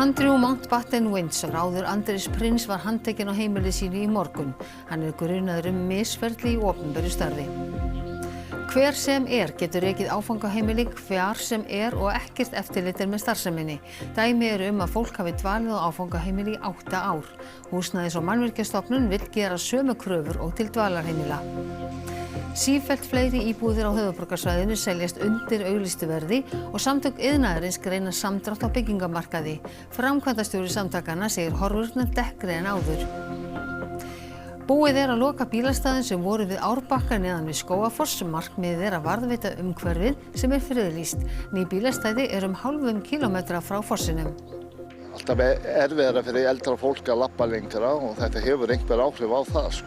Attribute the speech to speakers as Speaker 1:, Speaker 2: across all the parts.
Speaker 1: Andrew Mountbatten Windsor, áður Andrés prins, var handtekinn á heimili sínu í morgun. Hann grunaður misferli í opinberu starfi. Hver sem getur rekið áfangaheimili hvar sem og ekkert eftirlit með starfseminni. Dæmi eru að fólk hafi dvalið á áfangaheimili í 8 ár. Húsnæðis- og mannvirkjastofnun vill gera sömu kröfur og til dvalarheimila. Sífellt fleiri íbúðir á höfuðborgarsvæðinu seljast undir auglýstu verði og samtök iðnaðarins greina samdrátt á byggingamarkaði. Framkvæmdastjóri samtakanna segir horfurnar dekkri en áður. Búið að loka bílastæðum sem voru við Árbakka neðan við Skógafoss. Markmiðið að varðveita umhverfið sem friðlýst. Ný bílastæði hálfum kílómetra frá fossinum.
Speaker 2: Alltaf erfiðara fyrir eldra fólk að labba lengra og þetta hefur einhver áhrif á það,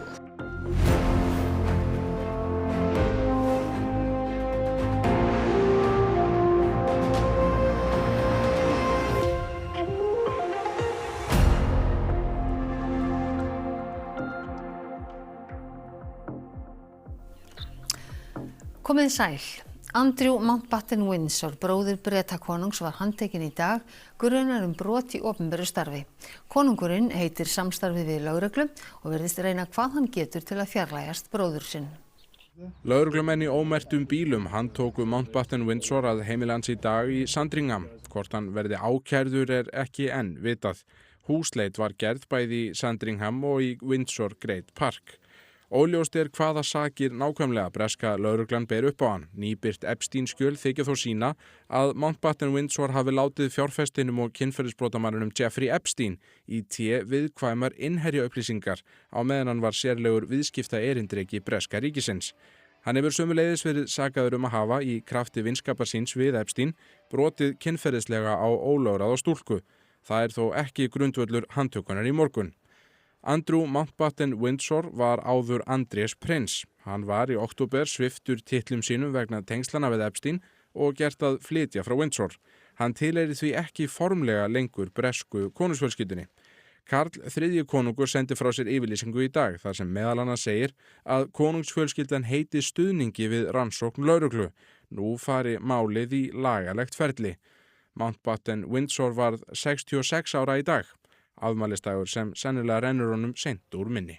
Speaker 1: Komið sæl. Andrew Mountbatten Windsor, bróðir Bretakonungs, var handtekinn í dag grunaður brot í opinberu starfi. Konungurinn heitir samstarfið við lögreglu og virðist reyna hvað hann getur til að fjarlægjast bróður sinn.
Speaker 3: Lögreglumenn í ómerktum bílum handtóku Mountbatten Windsor að heimili hans í dag í Sandringham. Hvort hann verði ákærður ekki enn vitað. Húsleit var gerð bæði í Sandringham og í Windsor Great Park. Óljóst hvaða sakir nákvæmlega breska lögreglan ber upp á hann. Nýbirt Epstein-skjöl þykja þó sýna að Mountbatten Windsor hafi látið fjárfestinum og kynferðisbrotamanninum Jeffrey Epstein í viðkvæmar innherjaupplýsingar á meðan hann var sérlegur viðskiptaerindreki breska ríkisins. Hann hefur sömuleiðis verið sakaður að hafa í krafti vinskapar síns við Epstein brotið kynferðislega á ólögráða stúlku. Það þó ekki grundvöllur handtökunnar í morgun. Andrew Mountbatten Windsor var áður Andrés prins. Hann var í október sviptur titlum sínum vegna tengslana við Epstein og gert að flytja frá Windsor. Hann tilheyrir því ekki formlega lengur bresku konungsfjölskyldunni. Karl III konungur sendi frá sér yfirlýsingu í dag þar sem meðal annars segir að konungsfjölskyldan heiti stuðningi við rannsókn lögreglu. Nú fari málið í lagalegt ferli. Mountbatten Windsor varð 66 ára í dag. Afmælisdagur sem sennilega rennur honum seint úr minni.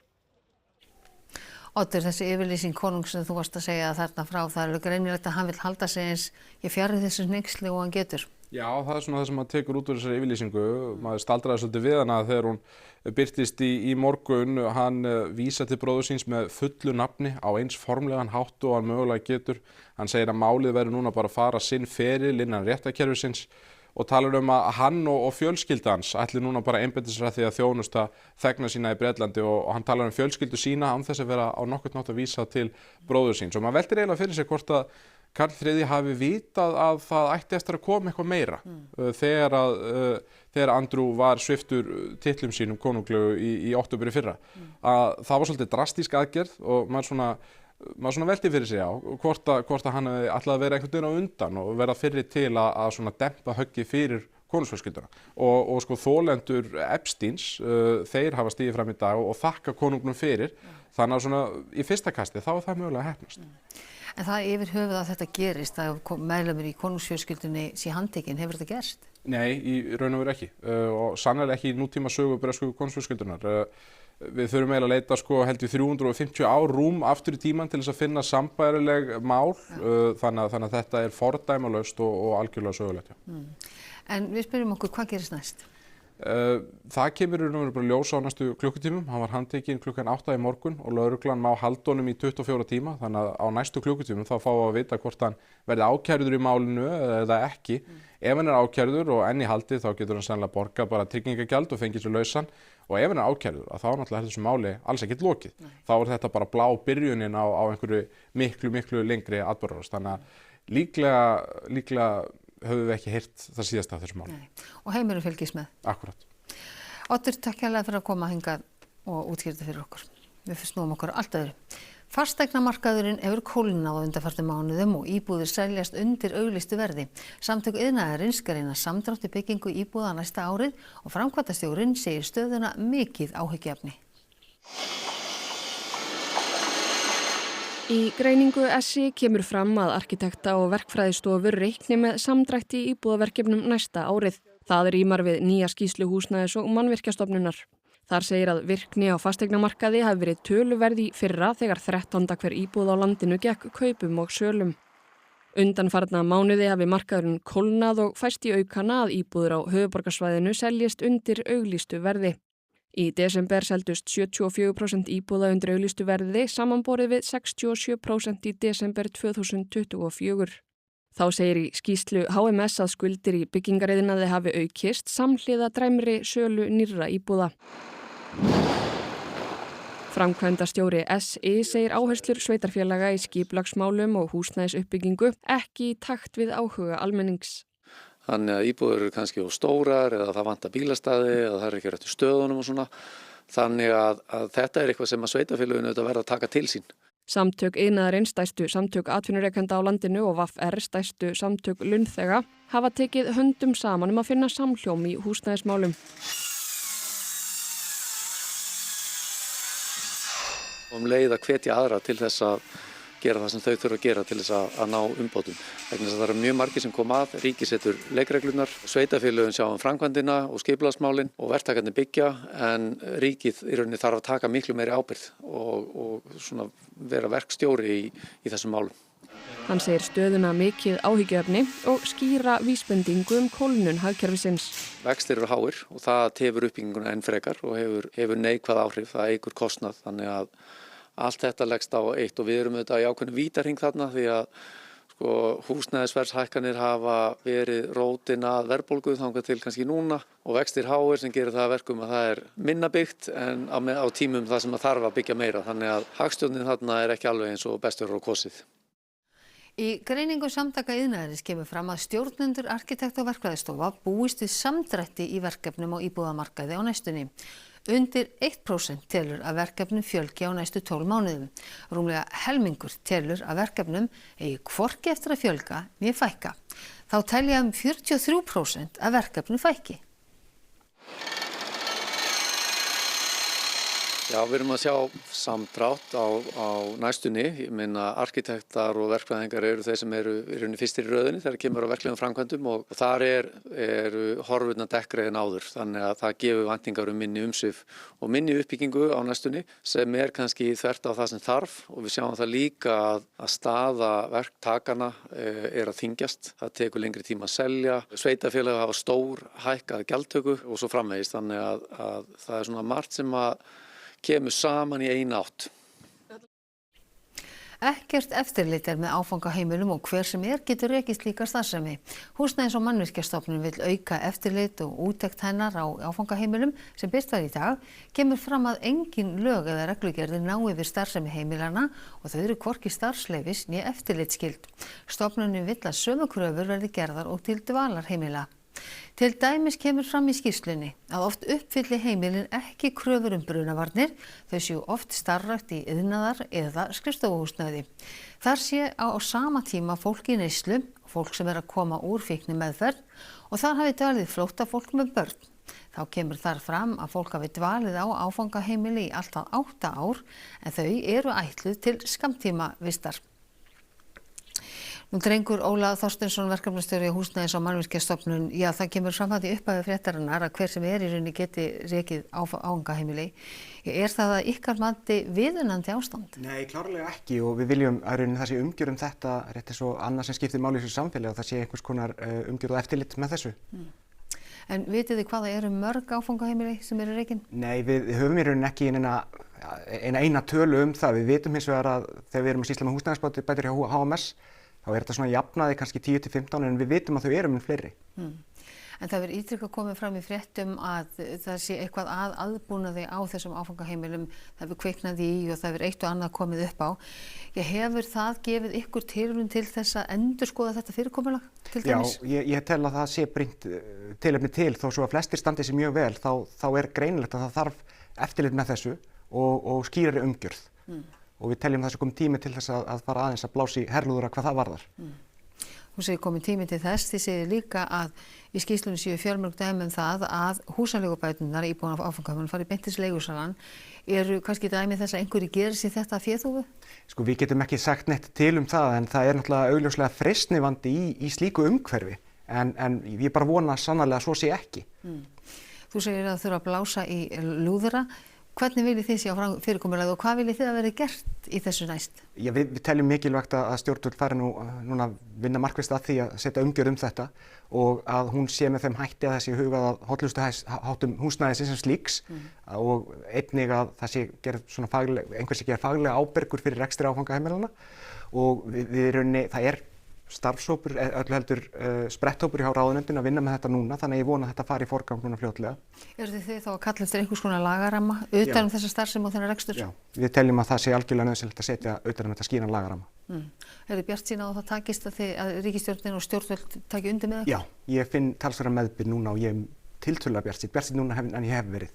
Speaker 1: Oddur, þessi yfirlýsing konungs sem þú varst að segja þarna frá, það greinilegt að hann vill halda sig eins fjarri þessu hneyksli og hann getur.
Speaker 3: Já, það svona það sem maður tekur út úr þessari yfirlýsingu. Maður staldraði svolítið við hana þegar hún birtist í morgun. Hann vísa til bróður síns með fullu nafni á eins formlegan hátt og hann mögulega getur. Hann segir að málið verður núna bara að fara sinn feril innan réttarkerfisins og talar að hann og fjölskylda hans ætli núna bara einbeita sér að því að þjónusta þegna sína í Bretlandi og hann talar fjölskyldu sína án þess að vera á nokkurn hátt að vísa til bróður síns. Og maður veltir eiginlega fyrir sig hvort að Karl III hafi vitað að það ætti eftir að koma eitthvað meira þegar Andrew var sviptur titlum sínum konunglegu í október í fyrra. Að það var svolítið drastísk aðgerð og maður svona velti fyrir sig hvort að hann ætlaði að vera einhvern veginn á undan og vera fyrri til að svona dempa höggið fyrir konungsfjölskylduna og sko þolendur Epsteins þeir hafa stigið fram í dag og þakka konungnum fyrir, þannig að svona í fyrsta kasti þá það mögulega heppnast.
Speaker 1: En það yfir höfuð að þetta gerist, að meðlimur í konungsfjölskyldunni sé handtekinn, hefur þetta gerst? Nei,
Speaker 3: í raun og veru ekki og sannarlega ekki í nútíma sögu bresku konungsfjölskyldunar. Við þurfum eiginlega að leita held í 350 ár rúm aftur í tímann til þess að finna sambærileg mál, þannig að þetta fordæmalaust og algjörlega sögulegt.
Speaker 1: En við spyrjum okkur, hvað gerist næst?
Speaker 3: Það kemur bara ljós á næstu klukkutímum. Hann var handtekinn klukkan 8 í morgun og lögreglan má halda honum í 24 tíma, þannig að á næstu klukkutímum þá fáum við að vita hvort hann verði ákærður í málinu eða ekki. Ef hann ákærður og enn í haldi þá getur hann sennilega borgað bara tryggingagjald og fengið sér lausan. Og ef hann ákærður þá náttúrulega þessu máli alls ekkert lokið. Þá þetta bara blá byrjunin á einhverju miklu lengri atburðarás. Þannig að líklega höfum við ekki heyrt það síðasta af þessu máli.
Speaker 1: Og heimurinn fylgist með.
Speaker 3: Akkúrat.
Speaker 1: Oddur, takk hérlega fyrir að koma hingað og útskýrta fyrir okkur. Við snúum okkur allt öðru. Fasteignamarkaðurinn hefur kólnað á undanfarnum mánuðum og íbúðir seljast undir auglýstu verði. Samtök iðnaðarins greina samdrátt í byggingu íbúða næsta árið og framkvæmdastjórinn segir stöðuna mikið áhyggjuefni.
Speaker 4: Í greiningu SI kemur fram að arkitekta og verkfræðistofur reikni með samdrætti í íbúðaverkefnum næsta árið. Það rímar við nýja skýrslu Húsnæðis- og mannvirkjastofnunar. Þar segir að virkni á fasteignamarkaði hafi verið töluverð í fyrra þegar 13. hver íbúð á landinu gekk kaupum og sölum. Undanfarna mánuði hafi markaðurinn kólnað og fæst í aukana að íbúður á höfuðborgarsvæðinu seljist undir auglýstu verði. Í desember seldust 74% íbúða undir auglýstu verði samanborið við 67% í desember 2024. Þá segir í skýrslu HMS að skuldir í byggingariðnaði hafi aukist samhliða dræmri sölu nýrra íbúða. Framkvæmdastjóri SI segir áherslur sveitarfélaga í skipulagsmálum og húsnæðisuppbyggingu ekki í takt við áhuga almennings.
Speaker 5: Þannig að íbúðir eru kannski of stórar eða það vantar bílastæði eða það er ekki réttu stöðunum og svona. Þannig að þetta er eitthvað sem að sveitarfélögin verða að taka til sín.
Speaker 4: Samtök iðnaðarins, stærstu samtök atvinnurekenda á landinu og VFR, stærstu samtök launþega, hafa tekið höndum saman að finna samhljóm í húsnæðismálum.
Speaker 5: Leið að hvetja aðra til þess að gera það sem þau þurfa að gera til þess að ná umbótum. Vegna þess að það eru mjög margir sem koma að, ríkið setur leikreglurnar, sveitarfélögin sjá framkvæmdina og skipulagsmálin og verktakarnir byggja, en ríkið í rauninni þarf að taka miklu meiri ábyrgð og svona vera verkstjóri í þessum málum.
Speaker 4: Hann segir stöðuna mikið áhyggjuefni og skýra vísbendingu kólnun hagkerfisins.
Speaker 5: Vextir eru háir og það tefur uppbygginguna enn frekar og hefur neikvæð áhrif, það eykur kostnað, þannig að allt þetta leggst á eitt og við erum auðvitað í ákveðnum vítahring þarna því að húsnæðisverðshækkanir hafa verið rótin að verðbólgu þangað til kannski núna og vextir háir sem gerir það að verkum að það er minna byggt en á tímum það sem að þarf að byggja meira, þannig að hagstjórnin þarna er ekki alveg eins og best verður á kosið.
Speaker 1: Í greiningu Samtaka iðnaðarins kemur fram að stjórnendur arkitekta og verkfræðistofa búist við samdrætti í verkefnum á íbúðamarkaði á næstunni. Undir 1% telur að verkefnum fjölgi á næstu 12 mánuðum. Rúmlega helmingur telur að verkefnum eigi hvorki eftir að fjölga né fækka. Þá telja 43% að verkefnum fækki.
Speaker 5: Já, við erum að sjá samdrátt á næstunni. Ég meina arkitektar og verkfræðingar eru þeir sem eru fyrstir í röðinni þegar kemur á verklegum framkvæmdum og þar eru horfurnar dekkri en áður. Þannig að það gefur væntingar minni umsvif og minni uppbyggingu á næstunni sem kannski þvert á það sem þarf og við sjáum það líka að staða verktakana að þyngjast. Það tekur lengri tíma að selja. Sveitarfélög hafa stór hækkað gjaldtöku og svo framvegis. Þannig að það er svona margt sem að kemur saman í eina átt.
Speaker 1: Ekkert eftirlit með áfangaheimilum og hver sem getur rekið slíka starfsemi. Húsnæðis- og mannvirkjastofnun vill auka eftirlit og úttekt hennar á áfangaheimilum sem birt var í dag. Kemur fram að engin lög eða reglugerðir ná yfir starfsemi heimilana og þau eru hvorki starfsleyfis né eftirlitsskyld. Stofnunin vill að sömu kröfur verði gerðar og til dvalarheimila. Til dæmis kemur fram í skýrslunni að oft uppfylli heimilin ekki kröfur brunavarnir, þau séu oft starfrækt í iðnaðar eða skrifstofuhúsnæði. Þar sé á sama tíma fólk í neyslu, fólk sem að koma úr fíknimeðferð og þar hafi dvalið flóttafólk með börn. Þá kemur þar fram að fólk hafi dvalið á áfangaheimili í allt að 8 ár en þau eru ætluð til skammtímavistar. Nú drengur Óla Þorsteinsson, verkefnastjóri á Húsnæðis- og mannvirkjastofnun, það kemur fram að í upphafi fréttarinnar að hver sem í rauninni geti rekið áfangaheimili. Það að ykkar mati viðunandi ástand?
Speaker 6: Nei, klárlega ekki og við viljum að rauninni það sé umgjörð þetta, rétt eins og annað sem skiptir máli í þessu samfélagi og það sé einhvers konar umgjörð og eftirlit með þessu.
Speaker 1: En vitið þið hvað það eru mörg áfangaheimili sem eru rekin? Nei,
Speaker 6: við höfum í rauninni ekki eina tölu það. Við vitum hins vegar að þegar við erum að sýsla með húsnæðisbætur hjá HMS þá þetta svona jafnaði kannski 10-15 en við vitum að þau eru mun fleiri.
Speaker 1: En það verður ítrekað komið fram í fréttum að það sé eitthvað aðbúnaði á þessum áfangaheimilum, það hefur kviknað í og það hefur eitt og annað komið upp á. Hefur það gefið ykkur tilraun til þess að endurskoða þetta fyrirkomulag til dæmis?
Speaker 6: Já, ég tel að það sé brýnt tilefni til þó svo að flestir standi sig mjög vel þá greinilegt að það þarf eftirlit með þessu og skýrari umgjörð. Og við teljum þessu komið tími til þess að fara aðeins að blása í herlúðra hvað það varðar.
Speaker 1: Þú segir komið tími til þess, þið segir líka að í skýrslunni séu fjölmörg dæmi það að húsaleigubæturnar íbúðan af áfangaheimilum fari beint til leigusalan. Eru kannski dæmi þess að einhverjir gerir sér þetta að féþúfu?
Speaker 6: Sko við getum ekki sagt neitt til það en það er náttúrulega augljóslega freistnivandi í slíku umhverfi. en ég bara vona sannarlega að svo sé ekki.
Speaker 1: Þú segir að þurfa að blása í lúðra. Hvernig viljið þið sjá fyrirkomulagið og hvað viljið þið að vera gert í þessu næst?
Speaker 6: Já, við teljum mikilvægt að stjórnvöld fari núna að vinna markvisst að því að setja umgjörð þetta og að hún sé með þeim hætti að það sé hugað að hollustuháttum húsnæðisins sem slíks og einnig að það sé gerð einhver sé gerð faglega ábyrgur fyrir rekstri áfangaheimilana og við rauninni, það starfshópur, öllu heldur spretthópur hjá ráðuneytinu að vinna með þetta núna, þannig að ég vona að þetta fari í forgang núna fljótlega.
Speaker 1: Eruð þið þá að kalla eftir einhvers konar lagaramma utan þessa starfsemi og þennan rekstur?
Speaker 6: Já, við teljum að það sé algjörlega nauðsynlegt að setja utan þetta skýran lagaramma.
Speaker 1: Eru bjartsýn á að það takist að ríkisstjórnin og stjórnvöld taki undir með það?
Speaker 6: Já, ég finn talsverða meðbyr núna og ég tiltölulega bjartsýn núna en ég hef verið.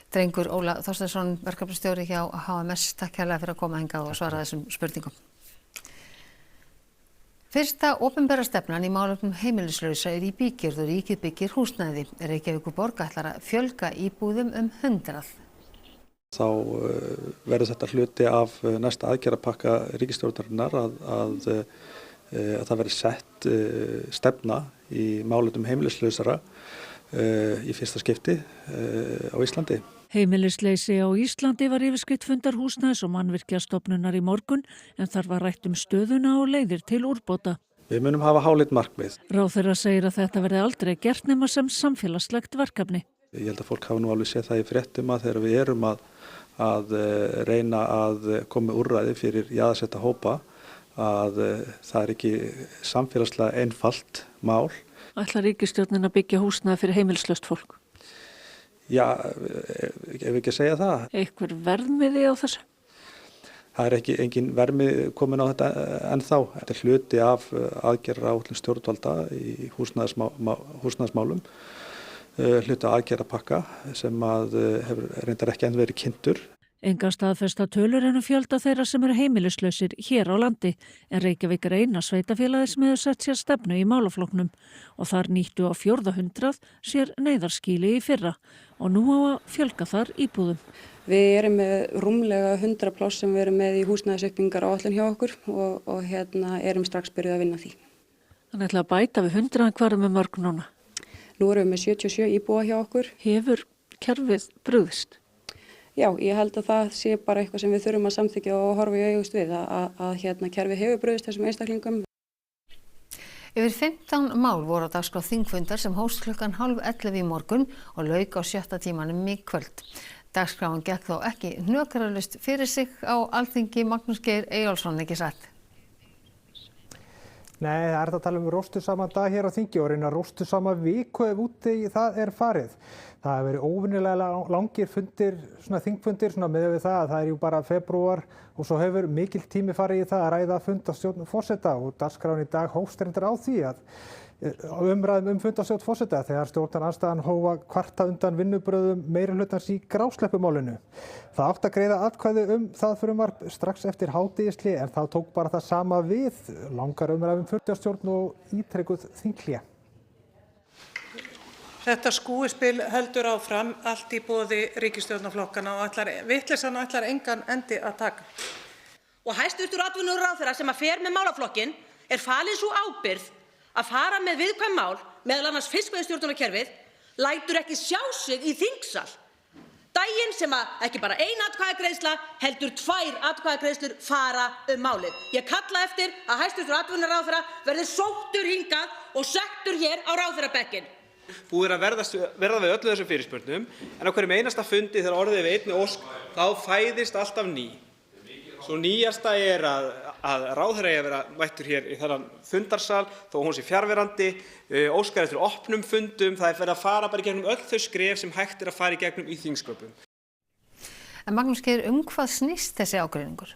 Speaker 1: Drengur Óla Þorsteinsson, verkefnastjóri hjá HMS, takk hérlega fyrir að koma hingað og svara þessum spurningum. Fyrsta opinbera stefnan í málefnum heimilislausra í bígerð og ríkið byggir húsnæði. Reykjavíkurborg ætlar að fjölga íbúðum 100.
Speaker 7: Þá verður þetta hluti af næsta aðgerðapakka ríkisstjórnarinnar að það verði sett stefna í málefnum heimilislausra í fyrsta skipti á Íslandi.
Speaker 8: Heimilisleysi á Íslandi var yfirskrift fundar Húsnæðis- og mannvirkjastofnunar í morgun en þar var rætt stöðuna og leiðir til úrbóta.
Speaker 7: Við munum hafa háleit markmið.
Speaker 8: Ráðherra segir að þetta verði aldrei gert nema sem samfélagslegt verkefni.
Speaker 7: Ég held að fólk hafa nú alveg séð það í fréttum að þegar við erum að reyna að koma með úrræði fyrir jaðarsetta hópa að það ekki samfélagslega einfalt mál.
Speaker 8: Ætlar ríkisstjórnin að byggja húsnæði fyrir heimilislaust fólk?
Speaker 7: Já, ef ekki að segja það.
Speaker 8: Einhver verðmiði á þessu?
Speaker 7: Það engin verðmið komin á þetta ennþá. Þetta er hluti af aðgerðaáætlun stjórnvalda í húsnæðismálum, hluti af aðgerðapakka sem hefur reyndar ekki enn verið kynntur.
Speaker 8: Enga staðfesta tölur fjölda þeirra sem eru heimilislausir hér á landi en Reykjavík er eina sveitarfélagið sem hefur sett sér stefnu í málaflokknum og þar nýttu á 400 sér neyðarskýli í fyrra og nú á að fjölga þar íbúðum.
Speaker 9: Við erum með rúmlega 100 pláss sem við erum með í húsnæðisuppbyggingar áætlun hjá okkur og erum strax byrjuð að vinna því.
Speaker 8: Þannig að bæta við 100 hvað með mörg núna?
Speaker 9: Nú erum við með 77 íbúa hjá okkur.
Speaker 8: Hefur kerfið brugðist?
Speaker 9: Já, ég held að það sé bara eitthvað sem við þurfum að samþykkja og horfa í august við að kerfið hefur brugðist þessum einstaklingum.
Speaker 1: Yfir 15 mál voru á dagskrá þingfundar sem hófst klukkan 10:30 í morgun og lauk á 6. tímanum í kvöld. Dagskráin gekk þó ekki hnökralaust fyrir sig á Alþingi. Magnús Geir Eyjólfsson, ekki satt?
Speaker 10: Nei, það er að tala róstu sama dag hér á þingi og reyna róstu sama viku ef úti það er farið. Það hefur verið óvenjulega langir fundir, þingfundir, miðað við það að það er bara febrúar og svo hefur mikill tími farið í það að ræða fundarstjórn forseta og dagskráin í dag hófst reyndar á því að umræðum fundarstjórn forseta þegar stjórnarandstaðan hóf að kvarta undan vinnubrögðum meirihlutans í grásleppumálinu. Það átti að greiða atkvæði það frumvarp strax eftir hádegishlé en það tók bara það sama við, langar umræðum fundarstjórn og ítrekuð þinghlé.
Speaker 11: Þetta skúispil heldur áfram allt í boði ríkisstjórnarflokkana og vitleysan ætlar engan endi að taka.
Speaker 12: Og hæstvirtur atvinnuráðherra sem að fer með málaflokkinn er falin sú ábyrgð að fara með viðkvæm mál, meðal annars fiskveiðistjórnarkerfið, lætur ekki sjá sig í þingsal. Daginn sem að ekki bara ein atkvæðagreiðsla heldur 2 atkvæðagreiðslur fara málið. Ég kalla eftir að hæstvirtur atvinnuráðherra verði sóttur hingað og settur hér á ráðherrabekkin.
Speaker 13: Búið að verða við öllu þessum fyrirspurnum en á hverjum einasta fundi þegar orðið við einni ósk þá fæðist alltaf ný. Svo nýjasta er að ráðherra eigi að vera mættur hér í þennan fundarsal þó hún sé fjarverandi, óskar eftir opnum fundum, það er verið að fara bara í gegnum öll þau skref sem hægt er að fara í gegnum í þingsköpum.
Speaker 1: En Magnús Geir, hvað snýst þessi ágreiningur?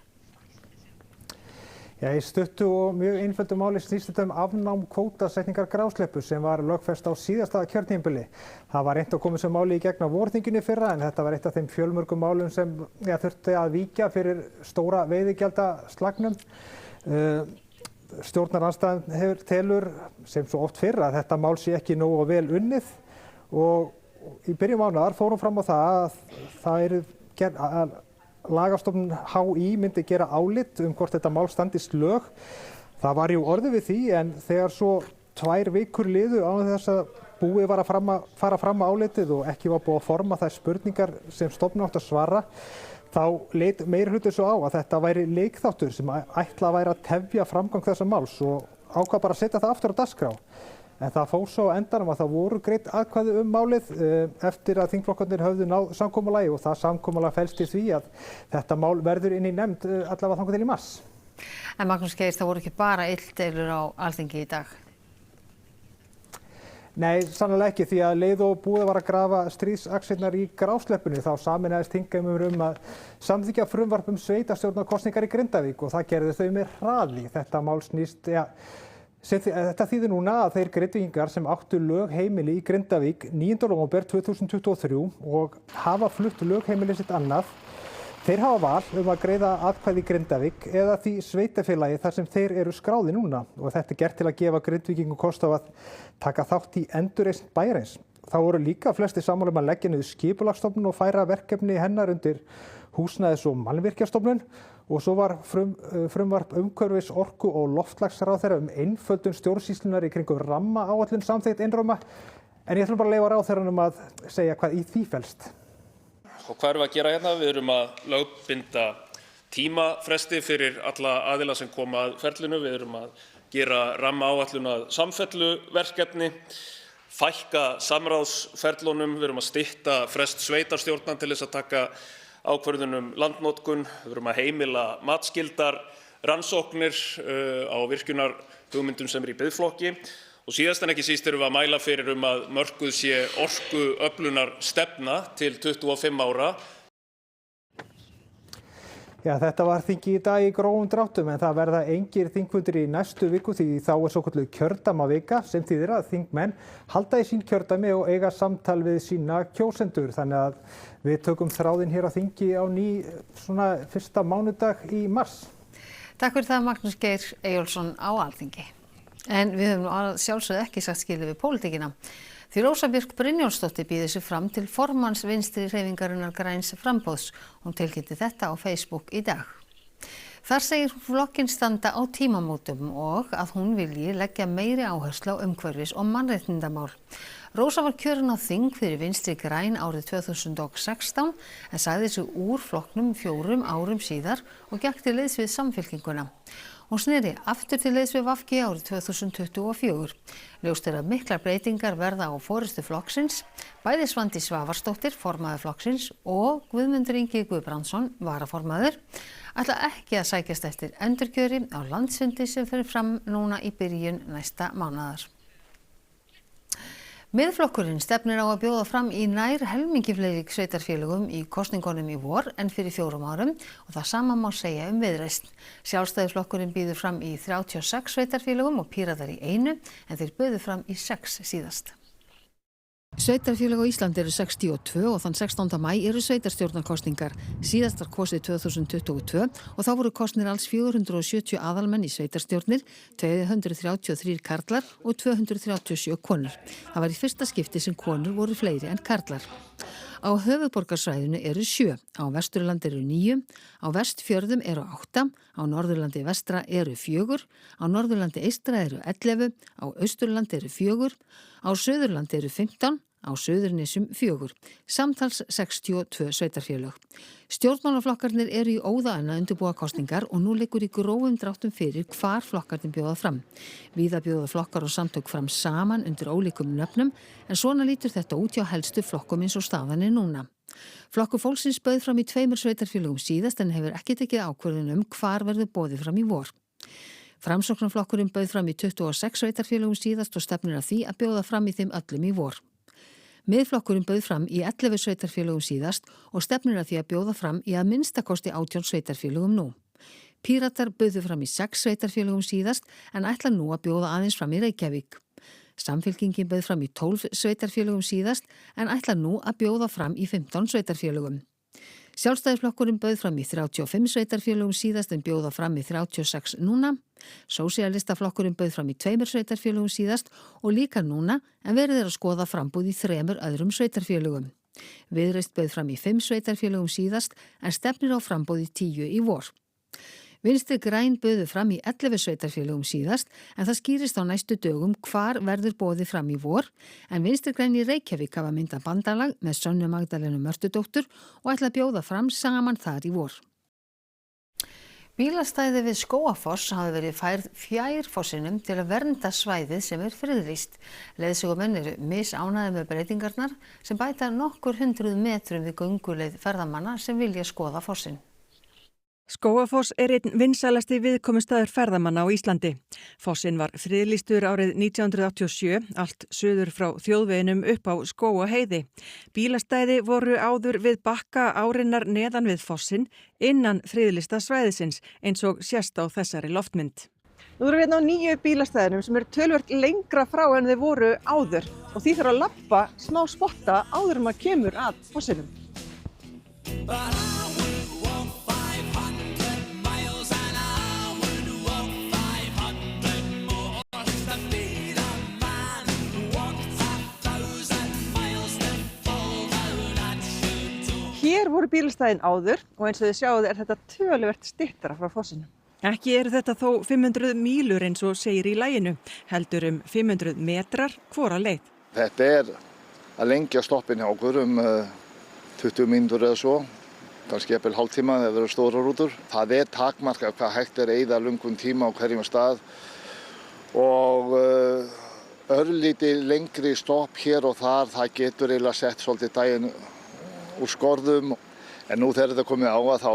Speaker 10: Já, í stuttu og mjög einföldu máli snýst þetta afnám kvótasetningar grásleppu sem var lögfest á síðasta kjörtímabili. Það var reynt að koma sem máli í gegn á vorþinginu fyrra en þetta var eitt af þeim fjölmörgum málum sem þurfti að víkja fyrir stóra veiðigjaldaslagnum. Stjórnarandstaðan telur sem svo oft fyrr að þetta mál sé ekki nógu vel unnið og í byrjun mánaðar fórum fram á það að það eru Lagastofnun HÍ myndi gera álit hvort þetta mál standist lög. Það var jú orðið við því en þegar svo 2 vikur liðu án þess að búið var að fara fram á álitið og ekki var búið að forma þær spurningar sem stofnun átti að svara, þá leit meirihluti svo á að þetta væri leikþáttur sem ætlað væri að tefja framgang þessa máls og ákvað bara að setja það aftur á dagskrá. En það fór svo á endanum að það voru greidd atkvæði málið eftir að þingflokkarnir höfðu náð samkomulagi og það samkomulag felst í því að þetta mál verður inn í nefnd allavega þangað til í mars.
Speaker 1: En Magnús Geir, það voru ekki bara illdeilur á Alþingi í dag?
Speaker 10: Nei, sannlega ekki, því að leið og búið var að grafa stríðsaxirnar í grásleppunni þá sameinaðist þingheimur að samþykkja frumvarp sveitarstjórnarkosningar í Grindavík og það gerðu þau með hraði. Þetta mál snýst, þetta þýðir núna að þeir Grindvíkingar sem áttu lögheimili í Grindavík 9. nóvember 2023 og hafa flutt lögheimili sitt annað, þeir hafa val að greiða atkvæði í Grindavík eða því sveitarfélagi þar sem þeir eru skráði núna og þetta er gert til að gefa Grindvíkingum kost á að taka þátt í endurreisn bæjarins. Þá voru líka flestir sammála að leggja niður skipulagsstofnun og færa verkefni hennar undir húsnæðis- og mannvirkjastofnun og svo var frumvarp umhverfis, orku og loftslagsráðherra einföldun stjórnsýslunnar í kringum rammaáætlun samþykkt einróma. En ég ætlum bara að leyfa ráðherranum að segja hvað í því felst.
Speaker 14: Og hvað erum við að gera hérna? Við erum að lögbinda tímafresti fyrir alla aðila sem koma að ferlinu. Við erum að gera rammaáætlun að samfelluverkefni, fækka samráðsferlunum, við erum að stytta frest sveitarstjórna til þess að taka ákvörðun landnotkun, við erum að heimila matsskyldar rannsóknir á virkjunarhugmyndum sem eru í biðflokki og síðast en ekki síst erum við að mæla fyrir að mörkuð sé orkuöflunarstefna til 25 ára.
Speaker 10: Já, þetta var þingi í dag í grófum dráttum en það verða engir þingfundir í næstu viku því þá er svokölluð kjördæmavika sem þýðir að þingmenn halda í sín kjördæmi og eiga samtal við sína kjósendur. Þannig að við tökum þráðinn hér á þingi á fyrsta mánudag í mars.
Speaker 1: Takk fyrir það Magnús Geir Eyjólfsson á Alþingi. En við höfum sjálfsögðu ekki sagt skilið við pólitíkina. Því Rósa Björk Brynjólfsdóttir býður sig fram til formanns vinstri hreyfingarinnar græns framboðs. Hún tilkynnti þetta á Facebook í dag. Þar segir flokkinn standa á tímamótum og að hún vilji leggja meiri áherslu á umhverfis- og mannréttindamál. Rósa var kjörin á þing fyrir vinstri græn árið 2016 en sagði sig úr flokknum 4 árum síðar og gekk til liðs við Samfylkinguna. Hún sneri aftur til liðs við VG árið 2024. Ljóst er að miklar breytingar verða á forystu flokksins. Bæði Svandís Svavarsdóttir, formaður flokksins, og Guðmundur Ingi Guðbrandsson, varaformaður, ætla ekki að sækjast eftir endurkjöri á landsfundi sem fer fram núna í byrjun næsta mánaðar. Miðflokkurinn stefnir á að bjóða fram í nær helmingi fleiri sveitarfélögum í kosningunum í vor en fyrir 4 árum og það sama má segja Viðreisn. Sjálfstæðisflokkurinn býður fram í 36 sveitarfélögum og Píratar í 1 en þeir buðu fram í 6 síðast. Sveitarfélög á Íslandi eru 62 og þann 16. maí eru sveitarstjórnarkosningar. Síðast var kosið 2022 og þá voru kosnir alls 470 aðalmenn í sveitarstjórnir, 233 karlar og 237 konur. Það var í fyrsta skipti sem konur voru fleiri en karlar. Á höfuðborgarsvæðinu eru 7, á Vesturlandi eru 9, á Vestfjörðum eru 8, á Norðurlandi vestra eru 4, á Norðurlandi eystra eru 11, á Austurlandi eru 4, á Suðurlandi eru 15, á Suðurnesjum 4, samtals 62 sveitarfélög. Stjórnmálaflokkarnir eru í óðaönn að undirbúa kosningar og nú liggur í grófum dráttum fyrir hvar flokkarnir bjóða fram. Víða bjóða flokkar og samtök fram saman undir ólíkum nöfnum en svona lítur þetta út hjá helstu flokkum eins og staðan er núna. Flokkur fólksins bauð fram í 2 sveitarfélögum síðast en hefur ekki tekið ákvörðun hvar verður boðið fram í vor. Framsóknarflokkurinn bauð fram í 26 sveitarfélögum síðast og stefnir að því að bjóða fram í þeim öllum í vor. Miðflokkurinn bauð fram í 11 sveitarfélögum síðast og stefnir að því að bjóða fram í að minnstakosti 18 sveitarfélögum nú. Píratar bauðu fram í 6 sveitarfélögum síðast en ætla nú að bjóða aðeins fram í Reykjavík. Samfylkingin bauð fram í 12 sveitarfélögum síðast en ætla nú að bjóða fram í 15 sveitarfélögum. Sjálfstæðisflokkurinn bauð fram í 35 sveitarfélögum síðast en bjóða fram í 36 núna. Sósíalistaflokkurinn bauð fram í 2 sveitarfélögum síðast og líka núna en verið að skoða framboð í 3 öðrum sveitarfélögum. Viðreisn bauð fram í 5 sveitarfélögum síðast en stefnir á framboð í 10 í vor. Vinstri græn buðu fram í 11 sveitarfélögum síðast en það skýrist á næstu dögum hvar verður boðið fram í vor en Vinstri græn í Reykjavík hafa myndað bandalag með Sönnu Magdalenu Mörtudóttur og ætla að bjóða fram saman þar í vor. Bílastæði við Skógafoss hafi verið færð fjær fossinum til að vernda svæðið sem friðlýst. Leiðsögumenn eru misánægðir með breytingarnar sem bæta nokkur 100 metrum við gönguleið ferðamanna sem vilja skoða fossinn.
Speaker 15: Skógafoss er einn vinsælasti viðkomustaður ferðamanna á Íslandi. Fossinn var friðlýstur árið 1987, allt suður frá þjóðveginum upp á Skógaheiði. Bílastæði voru áður við bakka árinnar neðan við fossinn innan friðlýsta svæðisins eins og sést á þessari loftmynd.
Speaker 16: Nú erum við hérna á nýju bílastæðinum sem eru töluvert lengra frá en þeir voru áður og því þarf að labba smá spotta áður en maður kemur að fossinum. Hér voru bílastæðin áður og eins og þið sjáuð er þetta töluvert styttra frá fossinum.
Speaker 15: Ekki eru þetta þó 500 mílur eins og segir í laginu, heldur 500 metrar hvora leið.
Speaker 2: Þetta að lengja stoppin hjá okkur 20 mínútur eða svo, kannski jafnvel hálftíma þegar það eru stórar rútur. Það takmarkað hvað hægt eyða löngum tíma á hverjum stað og örlítið lengri stopp hér og þar, það getur eiginlega sett svolítið daginn úr skorðum en nú þegar þetta komið á þá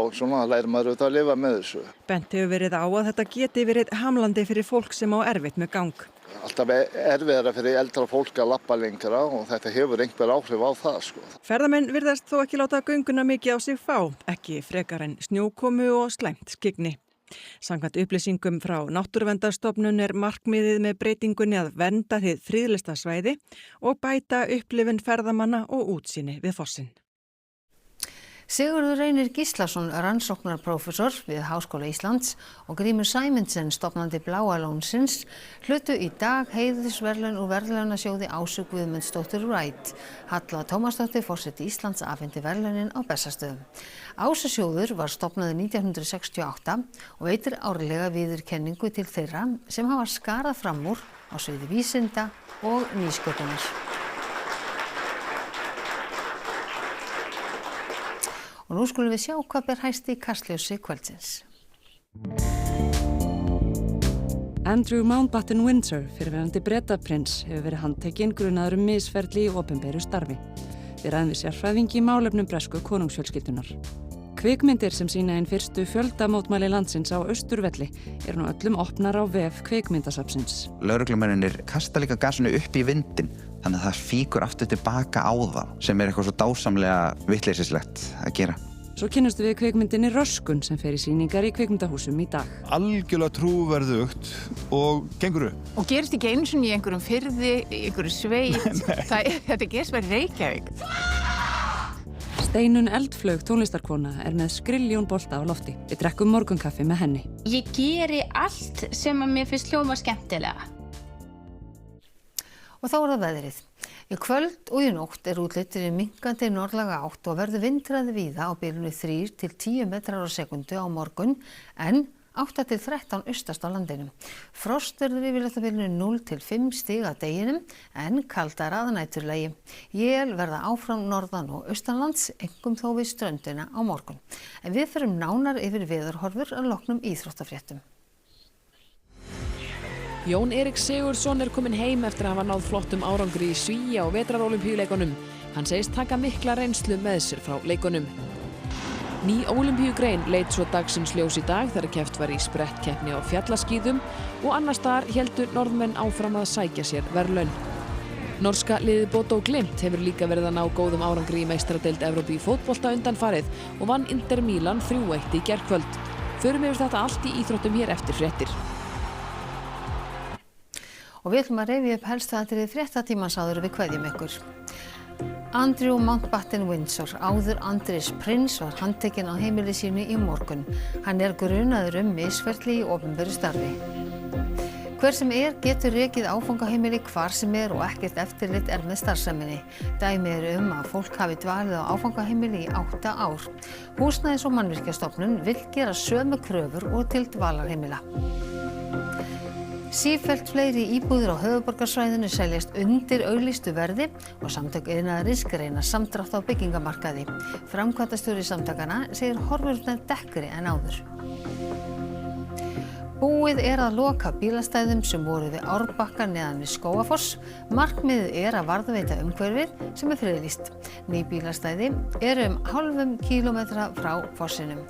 Speaker 2: lærir maður auðvitað að lifa með þessu.
Speaker 15: Bent hefur verið á að þetta geti verið hamlandi fyrir fólk sem á erfitt með gang.
Speaker 2: Alltaf erfiðara fyrir eldra fólk að labba lengra og þetta hefur einhver áhrif á það.
Speaker 15: Ferðamenn virðast þó ekki láta gönguna mikið á sig fá, ekki frekar en snjókomu og slæmt skyggni. Samkvæmt upplýsingum frá Náttúruverndarstofnun er markmiðið með breytingunni að vernda hið friðlýsta svæði og bæta upplifun ferðamanna og útsýni við fossinn.
Speaker 1: Sigurður Reynir Gíslason, rannsóknarprófessor við Háskóla Íslands og Grímur Sæmundsen, stofnandi Bláa lónsins, hlutu í dag heiðursverðlaun úr verðlaunasjóði Ásu Guðmundsdóttur Wright. Halla Tómasdóttir, forseti Íslands, afhenti verðlaunin á Bessastöðum. Ásusjóður var stofnaður 1968 og veitir árlega viðurkenningu til þeirra sem hafa skarað fram úr á sviði vísinda og nýsköpunar. Og nú skulum við sjá hvað ber hæst í kastljósi kvöldsins.
Speaker 17: Andrew Mountbatten Windsor, fyrrverandi Bretaprins, hefur verið handtekinn grunaður misferli í opinberu starfi. Við ræðum við sérfræðingi í málefnum bresku konungsfjölskyldunar. Kvikmyndir sem sýna einn fyrstu fjöldamótmæli landsins á Austurvelli eru nú öllum opnar á vef kvikmyndasafnsins.
Speaker 18: Lögreglumennirnir kasta líka gasinu upp í vindinn, þannig að það fýkur aftur tilbaka á það, sem er eitthvað svo dásamlega vitleysislegt að gera.
Speaker 17: Svo kynnustu við kvikmyndinni Röskun sem fer í sýningar í kvikmyndahúsum í dag.
Speaker 19: Algjörlega trúverðugt og gengur upp.
Speaker 20: Og gerist ekki einu sinni í einhverjum firði, í einhverjum sveit. Þetta gerist bara í Reykjavík.
Speaker 17: Steinun Eldflaug, tónlistarkona, er með skrilljón bolta á lofti. Við drekkum morgunkaffi með henni.
Speaker 21: Ég geri allt sem að mér finnst hljóma skemmtilega.
Speaker 1: Og þá er það veðrið. Í kvöld og í nótt er útlit fyrir minnkandi norðlæga átt og verður vindhraði víða á bilinu 3 til 10 metrar á sekundu á morgun en 8 til 13 austast á landinu. Frost verður yfirleitt á bilinu 0 til 5 stig að deginum en kaldara að næturlagi. Él verða áfram norðan og austanlands, einkum þó við ströndina á morgun. En við förum nánar yfir veðurhorfur að loknum íþróttafréttum.
Speaker 22: Jón Erik Sigurðsson er kominn heim eftir að hafa náð flottum árangri í svíi á vetrarólympíuleikunum. Hann segist taka mikla reynslu með sér frá leikunum. Ný ólympíugrein leit svo dagsins ljós í dag þegar keppt var í sprettkeppni á fjallaskíðum og annars staðar héldu norðmenn áfram að sækja sér verðlaun. Norska liðið Bodo Glimt hefur líka verið að ná góðum árangri í meistaradeild Evrópu í fótbolta undanfarið og vann Inter Milan 3-1 í gærkvöld. Förum yfir þetta allt í íþróttum hér eftir fréttir.
Speaker 1: Og við ætlum að rifja upp helstu atriði fréttatímans áður við kveðjum ykkur. Andrew Mountbatten Windsor, áður Andrés prins, var handtekinn á heimili sínu í morgun. Hann er grunaður misferli í opinberu starfi. Hver sem getur rekið áfangaheimili hvar sem og ekkert eftirlit með starfseminni. Dæmi að fólk hafi dvalið á áfangaheimili í 8 ár. Húsnæðis- og mannvirkjastofnun vill gera sömu kröfur og til dvalarheimila. Sífellt fleiri íbúðir á höfuðborgarsvæðinu seljast undir auglýstu verði og samtök iðnaðarins greina samdrátt á byggingamarkaði. Framkvæmdastjóri samtakanna segir horfurnar dekkri en áður. Búið að loka bílastæðum sem voru við Árbakka neðan við Skógafoss. Markmiðið að varðveita umhverfið sem friðlýst. Ný bílastæði eru hálfum kílómetra frá fossinum.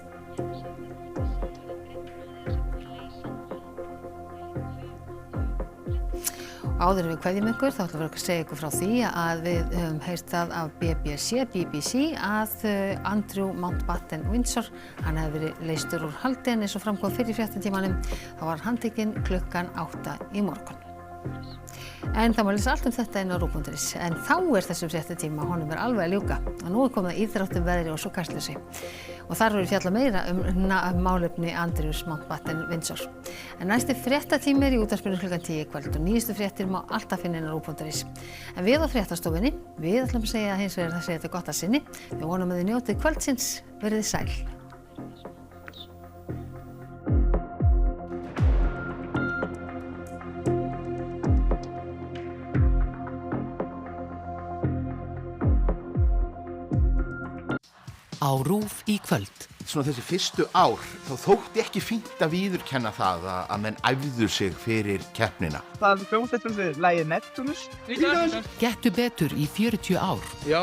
Speaker 1: Áður en við kveðjum ykkur þá ætlum við að segja ykkur frá því að við höfum heyrt það af BBC að Andrew Mountbatten Windsor, hann hefði verið leystur úr haldi en eins og framkom fyrr í fréttatímanum þá var handtekinn klukkan 8 í morgun. En það má lesa allt þetta inn á RÚV.is. En þá þessum fréttatíma honum alveg að ljúka. Og nú komið að íþróttum, veðri og svo kastljósi. Og þar verður fjallað meira málefni Andrews Mountbatten Windsor. En næsti fréttatími í útvarpinu klukkan 10 í kvöld og nýjustu fréttir má alltaf finna inn á RÚV.is. En við á fréttastofunni, við ætlum að segja hins vegar að segja þetta gott að sinni. Við vonum að þið njótið kvöldsins, verið sæl.
Speaker 3: Á RÚV í kvöld. Svona þessi fyrstu ár, þá þótti ekki fínt að viðurkenna það að menn æfðu sig fyrir keppnina.
Speaker 4: Það hljómsveitur við lagið Neptunus.
Speaker 3: Gettu betur í 40 ár.
Speaker 4: Já.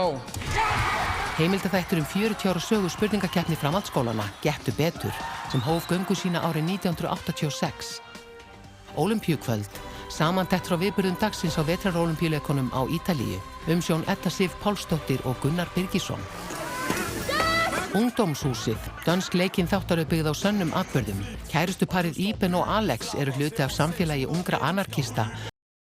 Speaker 3: Heimildaþættur 40 ára sögu spurningakeppni framhaldsskólanna, Gettu betur, sem hóf göngu sína árið 1986. Ólympíukvöld, samantekt frá viðburðum dagsins á vetrarólympíuleikunum á Ítalíu. Umsjón Edda Sif Pálsdóttir og Gunnar Birgisson. Ungdómshúsið, dönsk leikinn þáttaröð byggð á sönnum atburðum. Kærustuparið Iben og Alex eru hluti af samfélagi ungra anarkista